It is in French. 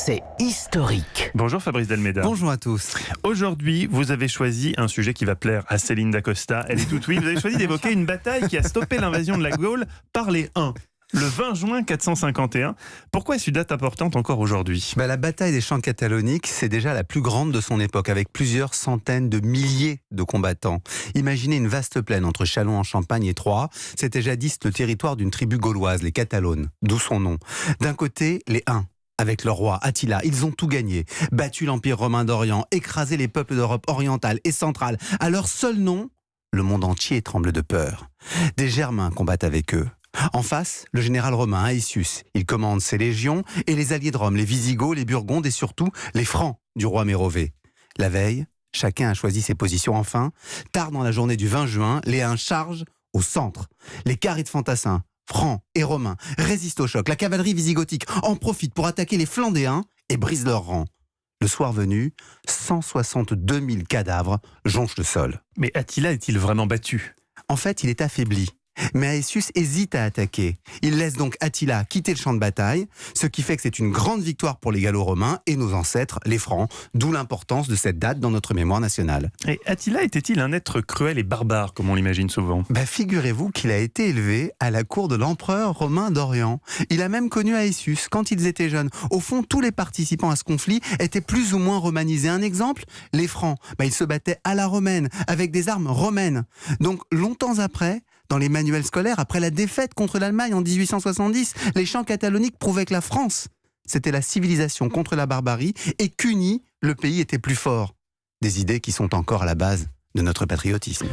c'est historique. Bonjour Fabrice Delmeda. Bonjour à tous. Aujourd'hui, vous avez choisi un sujet qui va plaire à Céline Dacosta. Elle est toute oui. Vous avez choisi d'évoquer une bataille qui a stoppé l'invasion de la Gaule par les Huns. Le 20 juin 451. Pourquoi est-ce une date importante encore aujourd'hui ? La bataille des champs cataloniques, c'est déjà la plus grande de son époque, avec plusieurs centaines de milliers de combattants. Imaginez une vaste plaine entre Châlons en Champagne et Troyes. C'était jadis le territoire d'une tribu gauloise, les Catalones, d'où son nom. D'un côté, les Huns. Avec leur roi Attila, ils ont tout gagné, battu l'Empire romain d'Orient, écrasé les peuples d'Europe orientale et centrale. À leur seul nom, le monde entier tremble de peur. Des Germains combattent avec eux. En face, le général romain Aetius. Il commande ses légions et les alliés de Rome, les Visigoths, les Burgondes et surtout les Francs du roi Mérové. La veille, chacun a choisi ses positions enfin. Tard dans la journée du 20 juin, les Huns chargent au centre. Les carrés de fantassins, Francs et Romains, résistent au choc. La cavalerie visigothique en profite pour attaquer les flancs des Huns et brise leurs rangs. Le soir venu, 162 000 cadavres jonchent le sol. Mais Attila est-il vraiment battu ? En fait, il est affaibli. Mais Aetius hésite à attaquer. Il laisse donc Attila quitter le champ de bataille, ce qui fait que c'est une grande victoire pour les Gallo-Romains et nos ancêtres, les Francs, d'où l'importance de cette date dans notre mémoire nationale. Et Attila était-il un être cruel et barbare, comme on l'imagine souvent ? Figurez-vous qu'il a été élevé à la cour de l'empereur romain d'Orient. Il a même connu Aetius quand ils étaient jeunes. Au fond, tous les participants à ce conflit étaient plus ou moins romanisés. Un exemple, les Francs, ils se battaient à la romaine, avec des armes romaines. Donc, longtemps après, dans les manuels scolaires, après la défaite contre l'Allemagne en 1870, les chants cataloniques prouvaient que la France, c'était la civilisation contre la barbarie et qu'uni, le pays était plus fort. Des idées qui sont encore à la base de notre patriotisme.